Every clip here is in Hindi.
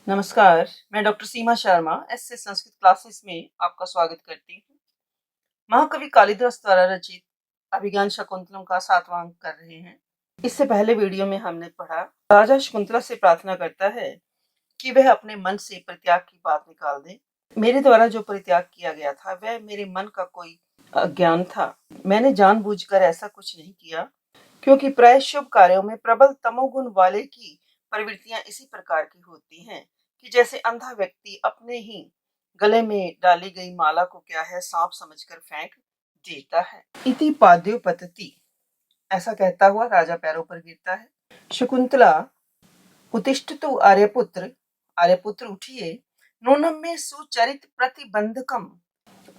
नमस्कार, मैं डॉक्टर सीमा शर्मा एससे संस्कृत क्लासेस में आपका स्वागत करती हूँ। महाकवि कालिदास द्वारा रचित अभिज्ञान शाकुंतलम का 7वां अंक कर रहे हैं। इससे पहले वीडियो में हमने पढ़ा, राजा शकुंतला से प्रार्थना करता है कि वह अपने मन से परित्याग की बात निकाल दे। मेरे द्वारा जो परित्याग किया गया था वह मेरे मन का कोई अज्ञान था। मैंने जानबूझकर ऐसा कुछ नहीं किया, क्योंकि प्राय शुभ कार्यों में प्रबल तमोगुण वाले की प्रवृत्तियां इसी प्रकार की होती हैं कि जैसे अंधा व्यक्ति अपने ही गले में डाली गई माला को क्या है सांप समझकर फेंक देता है। इति पाद्योपतति, ऐसा कहता हुआ राजा पैरों पर गिरता है। शकुंतला, उत्तिष्ठतु आर्यपुत्र, आर्यपुत्र उठिए, नूनम में सुचरित प्रतिबंधकम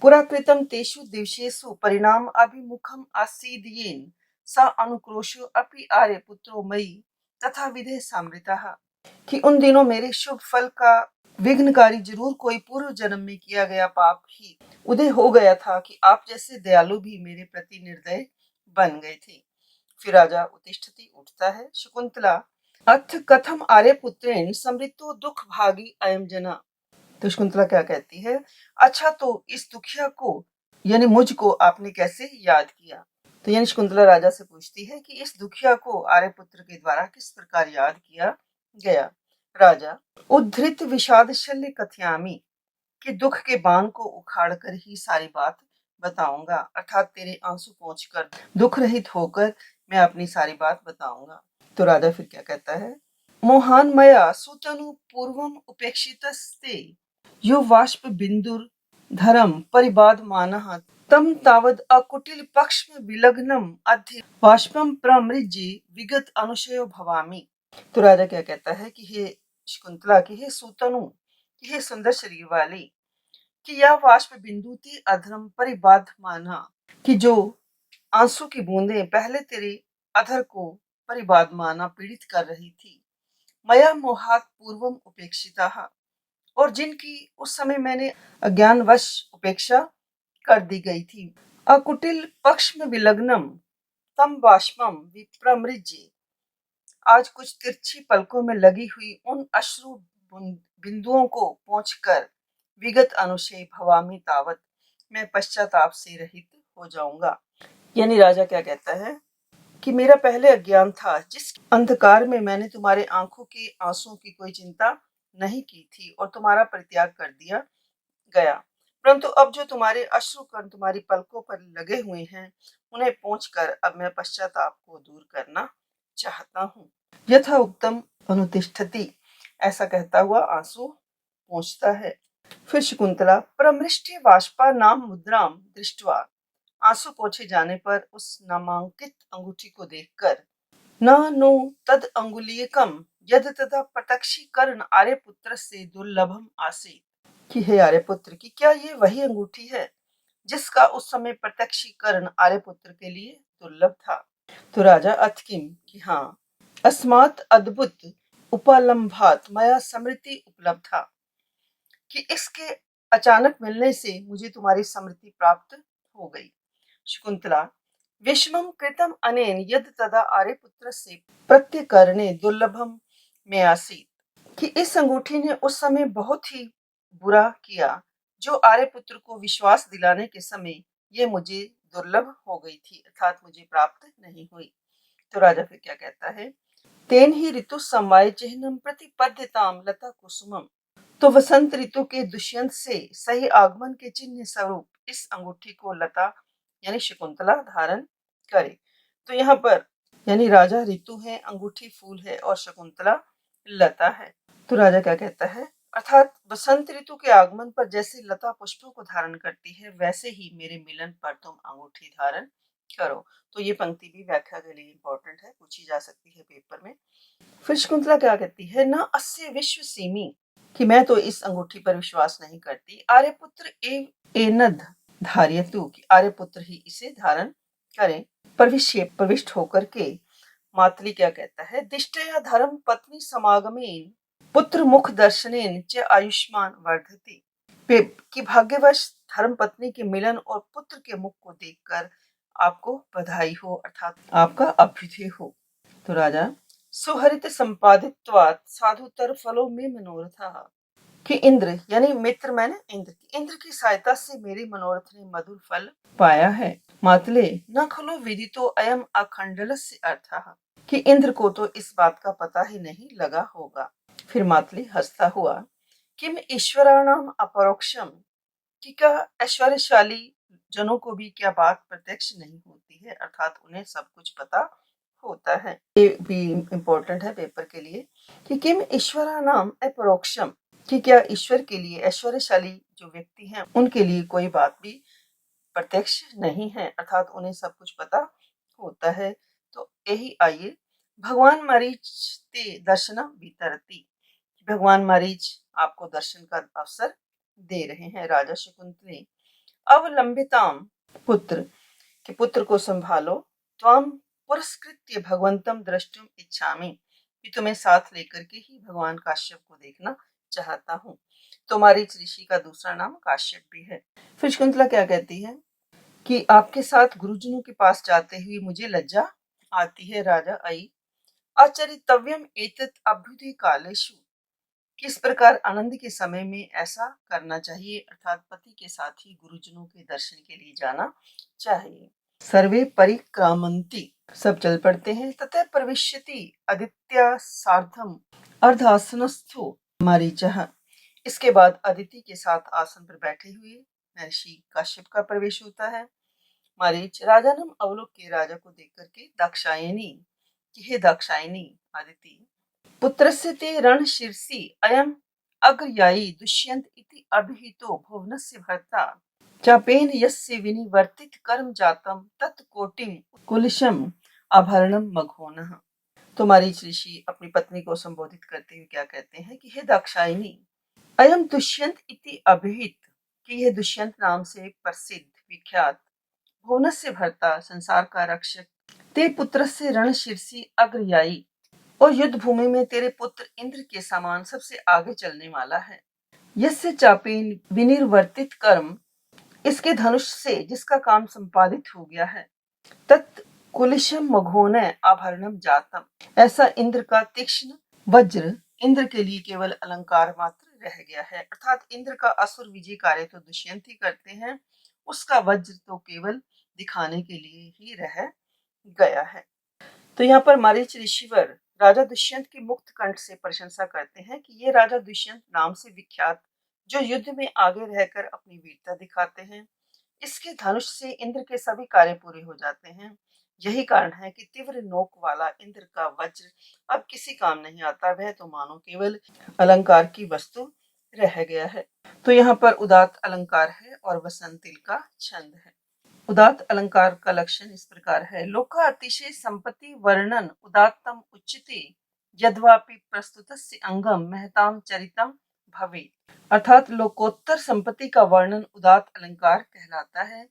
पुराकृतम तेषु दिवसेषु परिणाम अभिमुखम आसीदयेन स अनुक्रोशो अपि आर्यपुत्रो मयि तथा विधे समृतः। कि उन दिनों मेरे शुभ फल का विघ्नकारी जरूर कोई पूर्व जन्म में किया गया पाप ही उदय हो गया था कि आप जैसे दयालु भी मेरे प्रति निर्दय बन गए थे। फिर राजा उत्तिष्ठति उठता है। शकुंतला, अथ कथम आर्यपुत्रेण समृतो दुख भागी अयम जना। तो शकुंतला क्या कहती है, अच्छा तो इस दुखिया को यानी मुझको आपने कैसे याद किया। तो यानी शकुंतला राजा से पूछती है कि इस दुखिया को आर्यपुत्र के द्वारा किस प्रकार याद किया गया। राजा, उद्धृत विषाद शल्य कथयामी, कि दुख के बाण को उखाड़ कर ही सारी बात बताऊंगा, अर्थात तेरे आंसू पोंछकर दुख रहित होकर मैं अपनी सारी बात बताऊंगा। तो राजा फिर क्या कहता है, मोहान मया सुतनु पूर्वम उपेक्षितस्ते यो वाष्प बिंदुर धरम परिबाद मानः तम तावद अकुटिल पक्ष में विलग्नम अधि बाष्पम प्रमृज्य विगत अनुशयो भवामी। तो राजा क्या कहता है कि हे शकुंतला, कि हे सूतनु, कि हे सुंदर शरीर वाली, कि यह वाष्प बिंदु थी अधर्म परिबाध माना, कि जो आंसू की बूंदें पहले तेरे अधर को परिबाध माना पीड़ित कर रही थी। मया मोहात पूर्वम उपेक्षिता, और जिनकी उस समय मैंने अज्ञानवश उपेक्षा कर दी गई थी। अकुटिल पक्ष में विलग्नम तम बाष्पम विप्रमृज्य, आज कुछ तिरछी पलकों में लगी हुई उन अश्रु बिंदुओं को पोंछकर विगत अनुशय भवामी तावत, मैं पश्चाताप से रहित हो जाऊंगा। यानी राजा क्या कहता है कि मेरा पहले अज्ञान था, जिस अंधकार में मैंने तुम्हारे आंखों के आंसुओं की कोई चिंता नहीं की थी और तुम्हारा परित्याग कर दिया गया, परंतु अब जो तुम्हारे अश्रु कण तुम्हारी पलकों पर लगे हुए हैं उन्हें पोंछकर अब मैं पश्चाताप को दूर करना चाहता हूँ। यथा उत्तम अनुतिष्ठति, ऐसा कहता हुआ आंसू पोंछता है। फिर शकुंतला, प्रमृष्टि बाष्पा नाम मुद्राम दृष्टवा, आंसू पोछे जाने पर उस नामांकित अंगूठी को देखकर, न नो तद अंगुलीयकम यद तदा प्रत्यक्षीकरण आर्यपुत्र से दुर्लभम आसीत, कि हे आर्यपुत्र, की क्या ये वही अंगूठी है जिसका उस समय प्रत्यक्षीकरण आर्यपुत्र के लिए दुर्लभ था। तो राजा, अथ किम, कि हाँ, अस्मात् अद्भुत उपलम्भात मया स्मृति उपलब्धा, कि इसके अचानक मिलने से मुझे तुम्हारी स्मृति प्राप्त हो गई। शकुंतला, विषमम कृतम अनेन यद तदा आर्यपुत्र से प्रत्यकरणे दुर्लभम में आसीत, कि इस अंगूठी ने उस समय बहुत ही बुरा किया जो आर्यपुत्र को विश्वास दिलाने के समय ये मुझे दुर्लभ हो गई थी, अर्थात मुझे प्राप्त नहीं हुई। तो राजा फिर क्या कहता है, तेन ही ऋतु समवाय चिन्हम प्रतिपद्यताम लता कुसुमम, तो वसंत ऋतु के दुष्यंत से सही आगमन के चिन्ह स्वरूप इस अंगूठी को लता यानी शकुंतला धारण करे। तो यहाँ पर यानी राजा ऋतु है, अंगूठी फूल है और शकुंतला लता है। तो राजा क्या कहता है, अर्थात वसंत ऋतु के आगमन पर जैसे लता पुष्पों को धारण करती है वैसे ही मेरे मिलन पर तुम अंगूठी धारण करो। तो ये पंक्ति भी व्याख्या के लिए इंपॉर्टेंट है, पूछी जा सकती है पेपर में। फिर शकुंतला क्या कहती है, न अस्य विश्व सीमी, कि मैं तो इस अंगूठी पर विश्वास नहीं करती। आर्यपुत्र एव एनद धार्यतु, कि आर्यपुत्र ही इसे धारण करें। प्रविष्ट होकर के मातली क्या कहता है, दिष्टया धर्म पत्नी समागमेन पुत्र मुख दर्शनेन च आयुष्मान वर्धति, कि भाग्यवश धर्म पत्नी के मिलन और पुत्र के मुख को देखकर आपको बधाई हो, अर्थात आपका अभ्युदय हो। तो राजा, सुहरित संपादित्वात् साधुतर फलों में मनोरथा। कि इंद्र यानी मित्र मैंने इंद्र की सहायता से मेरे मनोरथ ने मधुर फल पाया है। मातले न खलो विदितो अयम अखंडलस्य अर्थः। कि इंद्र को तो इस बात का पता ही नहीं लगा होगा। फिर मातली हंसता हुआ, किम ईश्वराणाम अपरोक्षम। कि क्या ऐश्वर्यशाली जनों को भी क्या बात प्रत्यक्ष नहीं होती है, अर्थात उन्हें सब कुछ पता होता है। ये भी इम्पोर्टेंट है पेपर के लिए कि किम ईश्वराणाम अपरोक्षम। कि क्या ईश्वर के लिए ऐश्वर्यशाली जो व्यक्ति हैं उनके लिए कोई बात भी प्रत्यक्ष नहीं है, अर्थात उन्हें सब कुछ पता होता है। तो यही आइए भगवान मरीच ते दर्शनम वितरती। भगवान मरीच आपको दर्शन का अवसर दे रहे हैं। राजा शकुंतले अवलंबिताम पुत्र के पुत्र को संभालो, त्वाम पुरस्कृत्य भगवंतम द्रष्टुम इच्छामि। कि तुम्हें साथ लेकर के ही भगवान काश्यप को देखना चाहता हूँ। तुम्हारी ऋषि का दूसरा नाम काश्यप भी है। फिर शकुंतला क्या कहती है कि आपके साथ गुरुजनों के पास जाते हुए मुझे लज्जा आती है। राजा आई आचरितव्यम एतत् अभ्युदय कालेषु। किस प्रकार आनंद के समय में ऐसा करना चाहिए, अर्थात पति के साथ ही गुरुजनों के दर्शन के लिए जाना चाहिए। सर्वे परिक्रामन्ति, सब चल पड़ते हैं। ततः प्रविश्यति आदित्य सार्धम अर्धासनस्थो मरीचः। इसके बाद अदिति के साथ आसन पर बैठे हुए महर्षि काश्यप का प्रवेश होता है। मरीच राजानम अवलोक के राजा को देख करके दाक्षायणी कि हे दाक्षायणी अदिति पुत्रस्य ते रणशीर्षि अयम् अग्रयायी दुष्यंत इति अभिहितो भुवनस्य भर्ता चापेन यस्य विनिवर्तित कर्म जातम तत्कोटिम कुलिशम आभरणम मघोनः। तो मरीच ऋषि अपनी पत्नी को संबोधित करते हुए क्या कहते हैं कि हे दाक्षायणी अयम दुष्यंत इति अभिहित। कि यह दुष्यंत नाम से प्रसिद्ध विख्यात भुवनस्य भर्ता संसार का रक्षक ते पुत्रस्य रणशीर्षि अग्रयायी और युद्ध भूमि में तेरे पुत्र इंद्र के समान सबसे आगे चलने वाला है। यस्य चापेन विनिर्वर्तित कर्म, इसके धनुष से जिसका काम संपादित हो गया है। तत् कुलिशम मघोन आभरणम जातम, ऐसा इंद्र का तीक्ष्ण वज्र इंद्र के लिए केवल अलंकार मात्र रह गया है, अर्थात इंद्र का असुर विजय कार्य तो दुष्यंत ही करते हैं, उसका वज्र तो केवल दिखाने के लिए ही रह गया है। तो यहाँ पर मारीच ऋषिवर राजा दुष्यंत की मुक्त कंठ से प्रशंसा करते हैं कि ये राजा दुष्यंत नाम से विख्यात जो युद्ध में आगे रहकर अपनी वीरता दिखाते हैं, इसके धनुष से इंद्र के सभी कार्य पूरे हो जाते हैं। यही कारण है कि तीव्र नोक वाला इंद्र का वज्र अब किसी काम नहीं आता, वह तो मानो केवल अलंकार की वस्तु रह गया है। तो यहाँ पर उदात्त अलंकार है और वसंतिल का छंद है। उदात्त अलंकार का लक्षण इस प्रकार है, लोका अतिशय संपत्ति वर्णन उदात्तम उच्यते यद्वापि प्रस्तुतस्य अंगम महताम चरितम भवे। अर्थात लोकोत्तर संपत्ति का वर्णन उदात्त अलंकार कहलाता है।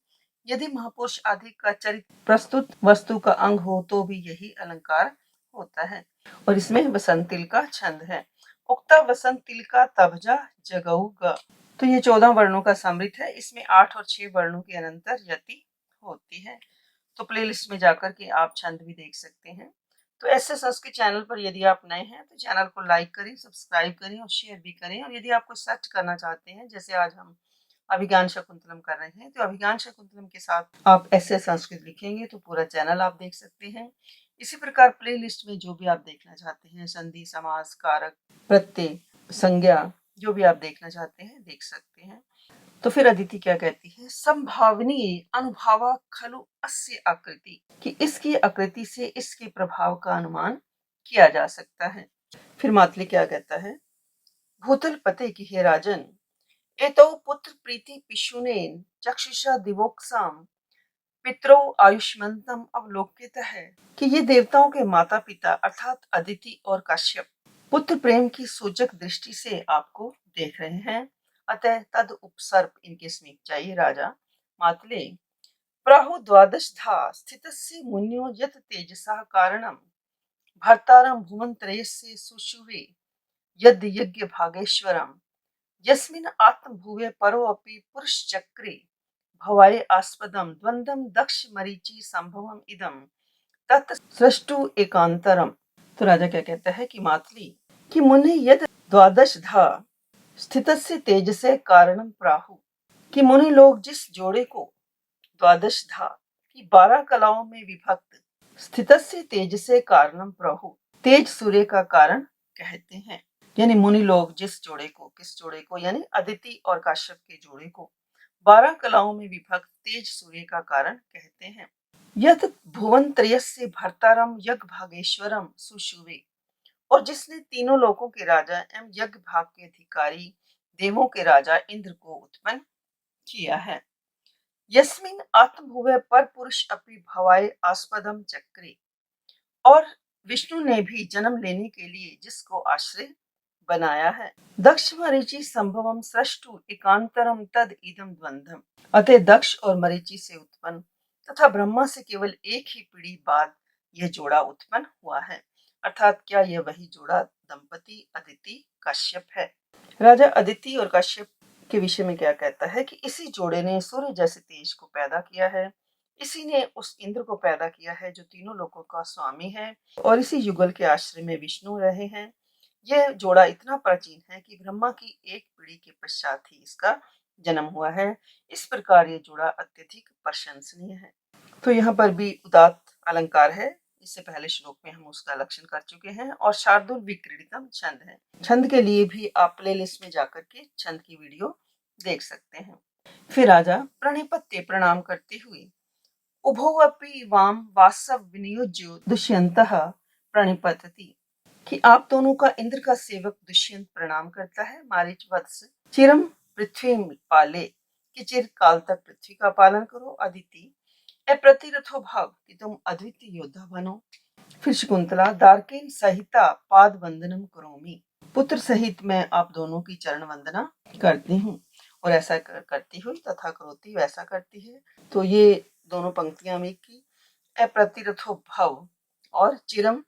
यदि महापुरुष आदि का चरित्र प्रस्तुत वस्तु का अंग हो तो भी यही अलंकार होता है। और इसमें वसंतिल का छंद है, उक्ता वसंतिल का तभजा जगऊगा। तो ये 14 वर्णों का समृत है, इसमें 8 और 6 वर्णों के अनंतर यति होती है। तो प्लेलिस्ट में जाकर के आप छंद भी देख सकते हैं। तो ऐसे संस्कृत चैनल पर यदि आप नए हैं तो चैनल को लाइक करें, सब्सक्राइब करें और शेयर भी करें। और यदि आप कुछ सर्च करना चाहते हैं, जैसे आज हम अभिज्ञान शकुंतलम कर रहे हैं, तो अभिज्ञान शकुंतलम के साथ आप ऐसे संस्कृत लिखेंगे तो पूरा चैनल आप देख सकते हैं। इसी प्रकार प्लेलिस्ट में जो भी आप देखना चाहते हैं, संधि, समास, कारक, प्रत्यय, संज्ञा, जो भी आप देखना चाहते हैं देख सकते हैं। तो फिर अदिति क्या कहती है, संभावनीय अनुभावा खलु अस्य आकृति। कि इसकी आकृति से इसके प्रभाव का अनुमान किया जा सकता है। फिर मातली क्या कहता है, भूतल पते की हे राजन एतौ पुत्र प्रीति पिशुनेन चक्षुषा दिवोक्साम पितरो आयुष्मंतम अवलोकित है। कि ये देवताओं के माता पिता अर्थात अदिति और काश्यप पुत्र प्रेम की सूचक दृष्टि से आपको देख रहे हैं, अतः तद उपसर्प इनके समीप चाहिए। राजा मातले प्राहु द्वादश धा स्थितस्य मुन्यो यत तेजसा कारणम भर्तारम भुवनत्रयस्य सुषुवे यद यज्ञ भागेश्वरम यस्मिन् आत्मभुवे परो अपि पुरुष चक्रे भवाय आस्पदम द्वंद्वम दक्ष मरीचि संभवम इदम तत् सृष्टु एकांतरम। तो राजा क्या कहता है कि मातली कि मुनि यद द्वादश धा स्थितस्य तेजसे कारणम प्राहु, कि मुनि लोग जिस जोड़े को द्वादश धा की 12 कलाओं में विभक्त स्थितस्य तेजसे कारणम प्राहु, तेज सूर्य का कारण कहते हैं। यानी मुनि लोग जिस जोड़े को, किस जोड़े को, यानी अदिति और काश्यप के जोड़े को 12 कलाओं में विभक्त तेज सूर्य का कारण कहते हैं। यत भुवन त्रयस्य भर्तारम यज्ञ भागेश्वरम सुशुवे, और जिसने तीनों लोकों के राजा एवं यज्ञ भाग के अधिकारी देवों के राजा इंद्र को उत्पन्न किया है। यस्मिन आत्मभुवे पर पुरुष अपि भवाय आस्पदम चक्रे, और विष्णु ने भी जन्म लेने के लिए जिसको आश्रय बनाया है। दक्ष मरीचि संभवम सृष्टु एकांतरम तद इदम द्वंद्वम, अतः दक्ष और मरीचि से उत्पन्न तथा ब्रह्मा से केवल एक ही पीढ़ी बाद यह जोड़ा उत्पन्न हुआ है। अर्थात क्या यह वही जोड़ा दंपति अदिति कश्यप है। राजा अदिति और कश्यप के विषय में क्या कहता है कि इसी जोड़े ने सूर्य जैसे तेज को पैदा किया है, इसी ने उस इंद्र को पैदा किया है जो तीनों लोकों का स्वामी है, और इसी युगल के आश्रय में विष्णु रहे हैं। यह जोड़ा इतना प्राचीन है कि ब्रह्मा की एक पीढ़ी के पश्चात ही इसका जन्म हुआ है। इस प्रकार यह जोड़ा अत्यधिक प्रशंसनीय है। तो यहाँ पर भी उदात्त अलंकार है, इससे पहले श्लोक में हम उसका लक्षण कर चुके हैं, और शार्दुल विक्रीडितम छंद है। छंद के लिए भी आप प्लेलिस्ट में जाकर के छंद की वीडियो देख सकते हैं। फिर राजा प्रणिपत्य प्रणाम करते हुए उभौ अपि वाम वासव विनियोज्य दुष्यंतः प्रणिपतति, कि आप दोनों का इंद्र का सेवक दुष्यंत प्रणाम करता है। मारीच वत्स चिरम पृथ्वी पाले, कि चिर काल तक पृथ्वी का पालन करो। अदिति अप्रतिरथो भाव, कि तुम अद्वितीय योद्धा बनो। फिर शकुंतला दार्केन सहिता पाद वंदनम करोमि, पुत्र सहित मैं आप दोनों की चरण वंदना करती हूँ, और ऐसा करती हुई तथा करोती वैसा करती है। तो ये दोनों पंक्तियां में की अप्रतिरथो भव और चिरम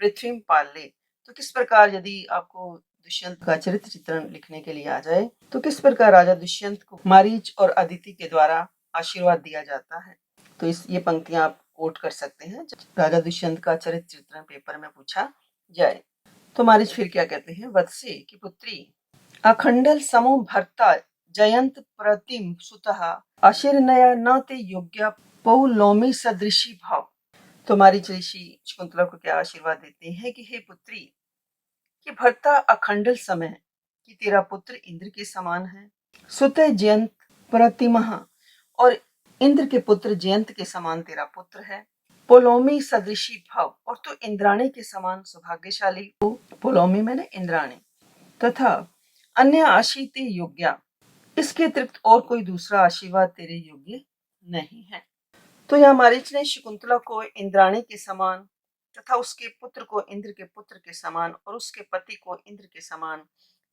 पृथ्वी पाले। तो किस प्रकार, यदि आपको दुष्यंत का चरित्र चित्रण लिखने के लिए आ जाए, तो किस प्रकार राजा दुष्यंत को मारीच और अदिति के द्वारा आशीर्वाद दिया जाता है, तो ये पंक्तियां आप कोट कर सकते हैं राजा दुष्यंत का चरित्र चित्रण पेपर में पूछा जाए। तो मारीच फिर क्या कहते हैं, वत्से की पुत्री अखंडल समो भर्ता जयंत प्रतिम सुतः आशीर्णया न ते योग्य पौलोमी सदृशी भाव। तो मारीच ऋषि शकुंतला को क्या आशीर्वाद देते हैं कि हे पुत्री, कि भर्ता अखंडल समय, कि तेरा पुत्र इंद्र के समान है। सुत जयंत प्रतिमह, और इंद्र के पुत्र जयंत के समान तेरा पुत्र है। पोलोमी सदृशी भव, और तो इंद्राणी के समान सौभाग्यशाली हो। पोलोमी मैंने इंद्राणी। तथा अन्य आशीते योग्या, इसके अतिरिक्त और कोई दूसरा आशीर्वाद तेरे योग्य नहीं है। तो यहाँ मारीच ने शकुंतला को इंद्राणी के समान तथा उसके पुत्र को इंद्र के पुत्र के समान और उसके पति को इंद्र के समान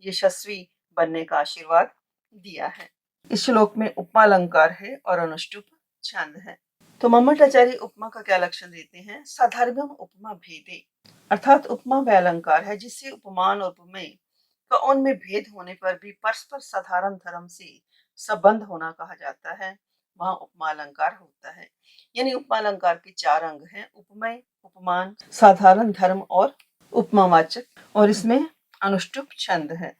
यशस्वी बनने का आशीर्वाद दिया है। इस श्लोक में उपमा अलंकार है और अनुष्टुप छंद है। तो मम्मटाचार्य उपमा का क्या लक्षण देते हैं, साधारणम उपमा भेदे, अर्थात उपमा वह अलंकार है जिससे उपमान और उपमेय का उनमें भेद होने पर भी परस्पर साधारण धर्म से संबंध होना कहा जाता है, वहां उपमा अलंकार होता है। यानी उपमा अलंकार के 4 अंग हैं, उपमेय, उपमान, साधारण धर्म और उपमावाचक, और इसमें अनुष्टुप छंद है।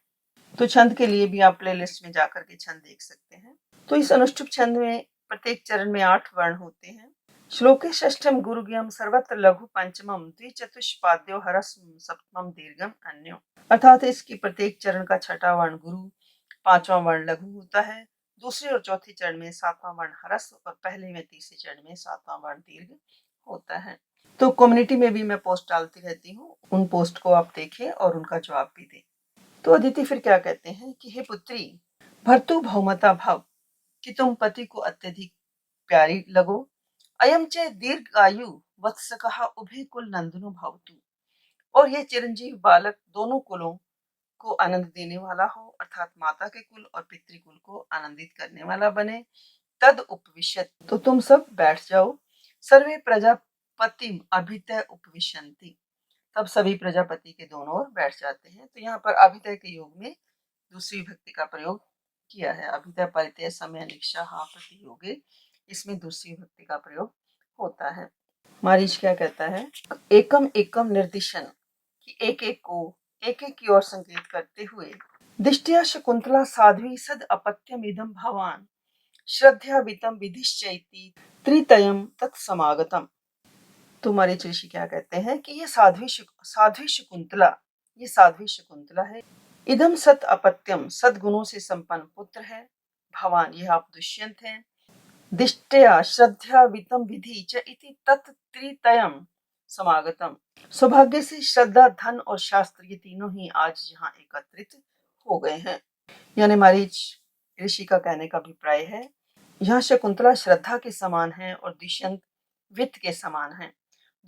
तो छंद के लिए भी आप प्लेलिस्ट में जाकर के छंद देख सकते हैं। तो इस अनुष्टुप छंद में प्रत्येक चरण में 8 वर्ण होते हैं। श्लोके षष्ठम गुरुज्ञम सर्वत्र लघु पंचमम द्विचतुष्पाद्यो हरस्व सप्तमम दीर्घम अन्यो, अर्थात इसकी प्रत्येक चरण का छठा वर्ण गुरु, 5वां वर्ण लघु होता है, दूसरे और चौथे चरण में 7वां वर्ण हरस्व और पहले में तीसरे चरण में 7वां वर्ण दीर्घ होता है। तो कम्युनिटी में भी मैं पोस्ट डालती रहती हूँ, उन पोस्ट को आप देखें और उनका जवाब भी दें। तो अदिति फिर क्या कहते हैं कि हे पुत्री, भर्तु भौमता भाव, कि तुम पति को अत्यधिक प्यारी लगो। अयम च दीर्घायु वत्सकः उभय कुल नंदनो भवतु, और यह चिरंजीव बालक दोनों कुलों को आनंद देने वाला हो, अर्थात माता के कुल और पितृकुल को आनंदित करने वाला बने। तद उपविशत, तो तुम सब बैठ जाओ। सर्वे प्रजापतिम अभितय उपविशन्ति, तब सभी प्रजापति के दोनों ओर बैठ जाते हैं। तो यहाँ पर अभितय के योग में दूसरी विभक्ति का प्रयोग किया है। अभितय परितय समय निक्षा हा प्रति योगे, इसमें दूसरी विभक्ति का प्रयोग होता है। मारीच क्या कहता है, एकम एकम निर्दिशन कि एक एक को एक एक की ओर संकेत करते हुए दिष्टया शकुंतला साध्वी सद अपत्यम इदम भवान श्रद्धा वितम विधिश्चैति त्रितयम तत्समागतम। तो मरीच ऋषि क्या कहते हैं कि ये साध्वी शकुंतला, ये साध्वी शकुंतला है। इदम सत अपत्यम, सद्गुणों से संपन्न पुत्र है। भवान, यह आप दुष्यंत हैं। दिष्टया श्रद्धा वितम विधि च इति तत्त्रितयम समागतम। सौभाग्य से श्रद्धा, धन और शास्त्र, ये तीनों ही आज यहाँ एकत्रित हो गए हैं। यानी मरीच ऋषि का कहने का अभिप्राय है, यहाँ शकुंतला श्रद्धा के समान है और दुष्यंत वित्त के समान है।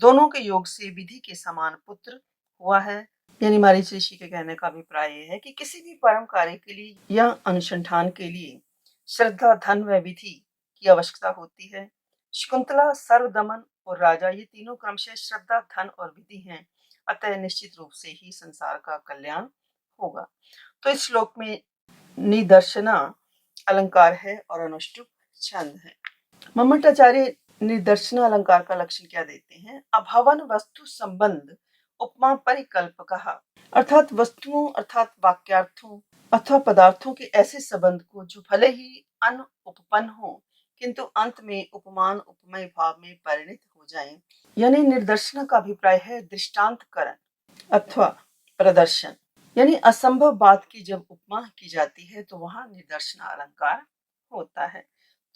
दोनों के योग से विधि के समान पुत्र हुआ है। यानी मरीच ऋषि के कहने का अभिप्राय है कि किसी भी परम कार्य के लिए या अनुसंधान के लिए श्रद्धा, धन व विधि की आवश्यकता होती है। शकुंतला, सर्वदमन और राजा, ये तीनों क्रमशः श्रद्धा, धन और विधि हैं। अतः निश्चित रूप से ही संसार का कल्याण होगा। तो इस श्लोक में निदर्शना अलंकार है और अनुष्टुप छंद है। मम्मटाचार्य निदर्शना अलंकार का लक्षण क्या देते हैं? अभवन वस्तु संबंध उपमा परिकल्पक, अर्थात वस्तुओं अर्थात वाक्यार्थों अथवा पदार्थों के ऐसे संबंध को जो भले ही अनुपपन्न हो किंतु अंत में उपमान उपमय भाव में परिणत हो जाएं। यानी निर्दर्शना का अभिप्राय है दृष्टांतकरण अथवा प्रदर्शन। यानी असंभव बात की जब उपमा की जाती है तो वहां निदर्शना अलंकार होता है।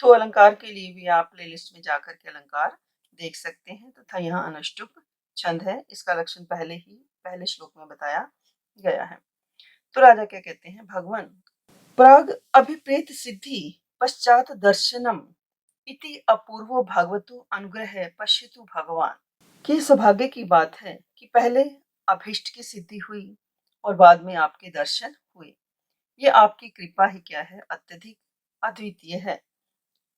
तो अलंकार के लिए भी आप प्लेलिस्ट में जाकर के अलंकार देख सकते हैं तथा यहाँ अनुष्टुप छंद है। इसका लक्षण पहले श्लोक में बताया गया है। तो राजा क्या कहते हैं? भगवान, प्राग अभिप्रेत सिद्धि पश्चात दर्शनम इति अपूर्वो भगवतो अनुग्रह पश्यतु भगवान। कि सौभाग्य की बात है कि पहले अभीष्ट की सिद्धि हुई और बाद में आपके दर्शन हुए। ये आपकी कृपा ही क्या है, अत्यधिक अद्वितीय है।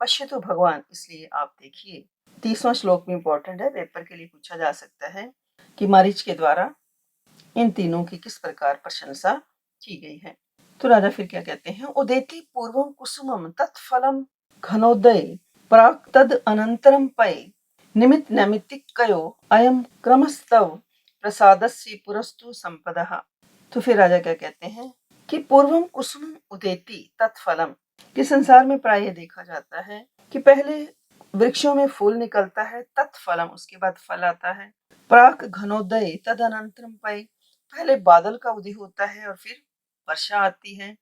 पश्यतु भगवान, इसलिए आप देखिए। 30वां श्लोक में इंपॉर्टेंट है, पेपर के लिए पूछा जा सकता है कि मारीच के द्वारा इन तीनों की किस प्रकार प्रशंसा की गई है। तो राजा फिर क्या कहते हैं? उदेति पूर्वम कुसुमम तत्फलम घनोदय प्राक तद अनंतरम पय निमित नैमित्तिकयो अयम क्रमस्तव प्रसादस्य पुरस्तु संपदः। तो फिर राजा क्या कहते हैं कि पूर्वम कुसुमम उदेति तत्फलम, कि संसार में प्राय देखा जाता है कि पहले वृक्षों में फूल निकलता है, तत्फलम, उसके बाद फल आता है। प्राक घनोदय तदनंतरम पय, पहले बादल का उदय होता है और फिर वर्षा आती है।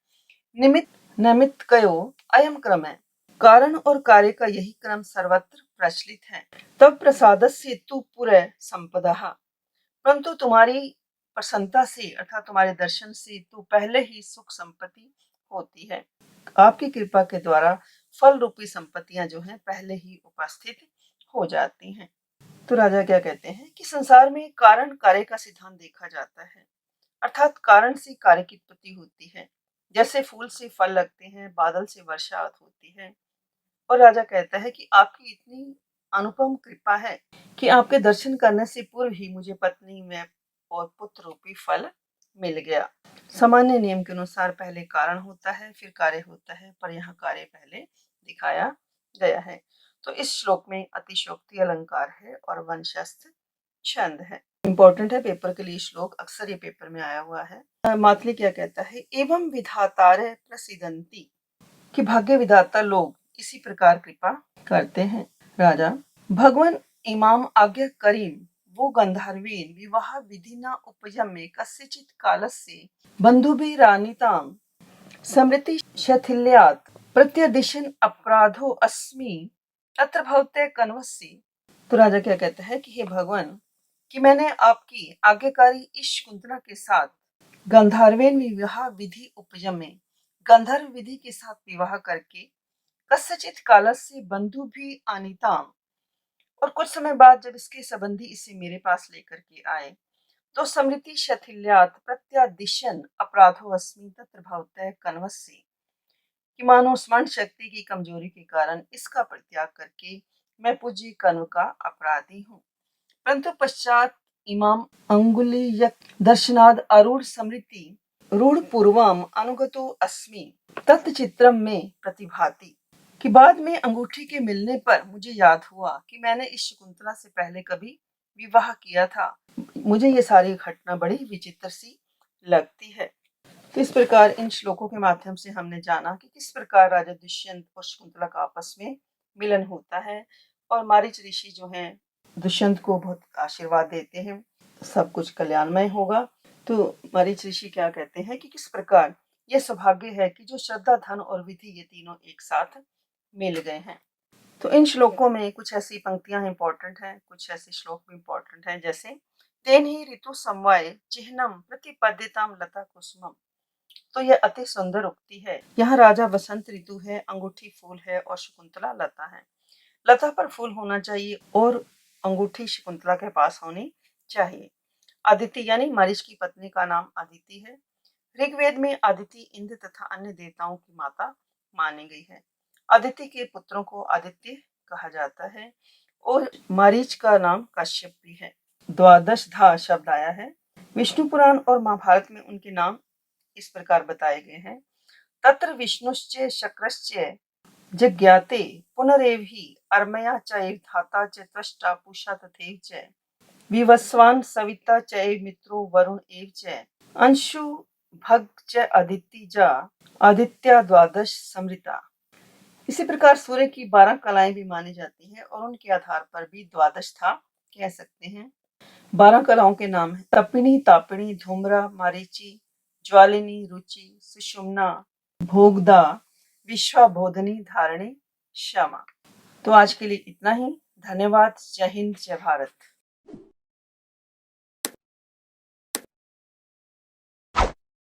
निमित्त नैमित्तिकयो अयम क्रम है, कारण और कार्य का यही क्रम सर्वत्र प्रचलित है। तब प्रसादस्य तु पुरः संपदः, परंतु तुम्हारी प्रसन्नता से अर्थात तुम्हारे दर्शन से तो पहले ही सुख संपत्ति होती है। आपकी कृपा के द्वारा फल रूपी संपत्तियां जो हैं पहले ही उपस्थित हो जाती हैं। तो राजा क्या कहते हैं कि संसार में कारण कार्य का सिद्धांत देखा जाता है, अर्थात कारण से कार्य की उत्पत्ति होती है। जैसे फूल से फल लगते हैं, बादल से वर्षा होती है। और राजा कहता है कि आपकी इतनी अनुपम कृपा है कि आपके दर्शन करने से पूर्व ही मुझे पत्नी में और पुत्र रूपी फल मिल गया। सामान्य नियम के अनुसार पहले कारण होता है फिर कार्य होता है, पर यहाँ कार्य पहले दिखाया गया है। तो इस श्लोक में अतिशयोक्ति अलंकार है और वंशस्थ छंद है। इंपॉर्टेंट है पेपर के लिए श्लोक, अक्सर ये पेपर में आया हुआ है। मातली क्या कहता है? एवं विधातार प्रसिदंती, कि भाग्य विधाता लोग इसी प्रकार कृपा करते हैं। राजा, भगवान इमाम आज्ञा करीम वो गंधर्वीन विवाह विधि न उपयम्य कस्यचित् कालस्य बंधुभिरानीतां स्मृति शैथिल्यात् प्रत्यदिशन् अपराधो अस्मि तत्र भवते कन्वस्य। तो राजा क्या कहता है कि हे भगवान, कि मैंने आपकी आज्ञाकारी इस शकुंतला के साथ गंधर्वेन विवाह विधि उपयम्य, गंधर्व विधि के साथ विवाह करके कस्यचित् कालस्य बंधु भी आनीताम, और कुछ समय बाद जब इसके संबंधी इसे मेरे पास लेकर के आए तो स्मृति शैथिल्यात् प्रत्यादिशन अपराधो अस्मि तत्र भवतः कन्वस्य, कि मानो स्मरण शक्ति की कमजोरी के कारण इसका परित्याग करके मैं पूज्य कन्व का अपराधी हूँ। परंतु पश्चात इमाम अंगुली दर्शनाद अरूढ़ स्मृति रूढ़ पूर्वम अनुगतो अस्मि तत्चित्रम में प्रतिभाति, कि बाद में अंगूठी के मिलने पर मुझे याद हुआ कि मैंने इस शकुंतला से पहले कभी विवाह किया था। मुझे ये सारी घटना बड़ी विचित्र सी लगती है। तो इस प्रकार इन श्लोकों के माध्यम से हमने जाना कि किस प्रकार राजा दुष्यंत और शकुंतला का आपस में मिलन होता है और मारीच ऋषि जो हैं दुष्यंत को बहुत आशीर्वाद देते हैं, सब कुछ कल्याणमय होगा। तो मारीच ऋषि क्या कहते हैं कि किस प्रकार यह सौभाग्य है कि जो श्रद्धा, धन और विधि ये तीनों एक साथ मिल गए हैं। तो इन श्लोकों में कुछ ऐसी पंक्तियां इंपॉर्टेंट हैं, कुछ ऐसे श्लोक भी इंपॉर्टेंट हैं, जैसे तेन ही ऋतु समवाय चिह्नम प्रतिपद्यताम लता कुसुमम। तो यह अति सुंदर उक्ति है। यहाँ राजा वसंत ऋतु है, अंगूठी फूल है और शकुंतला लता है। लता पर फूल होना चाहिए और अंगूठी शकुंतला के पास होनी चाहिए। अदिति यानी मारीच की पत्नी का नाम अदिति है। ऋग्वेद में अदिति इंद्र तथा अन्य देवताओं की माता मानी गई है। अदिति के पुत्रों को आदित्य कहा जाता है और मारीच का नाम कश्यप भी है। द्वादश धा शब्द आया है। विष्णु पुराण और महाभारत में उनके नाम इस प्रकार बताए गए हैं। तत्र विष्णुश्च शक्रश्च जज्ञाते पुनरेव ही अर्मया चैव धाता च त्वष्टा पूषा तथैव च विवस्वान् सविता चैव मित्रो वरुण एव च अंशु भग च अदिति जा आदित्या द्वादश समृता। इसी प्रकार सूर्य की 12 कलाएं भी मानी जाती हैं और उनके आधार पर भी द्वादश था कह सकते हैं। 12 कलाओं के नाम है तपिणी, तापिणी, धूम्रा, मारीची, ज्वालिनी, रुचि, सुषुम्ना, भोगदा, विश्वाबोधनी, धारिणी, क्षमा। तो आज के लिए इतना ही। धन्यवाद। जय हिंद, जय भारत।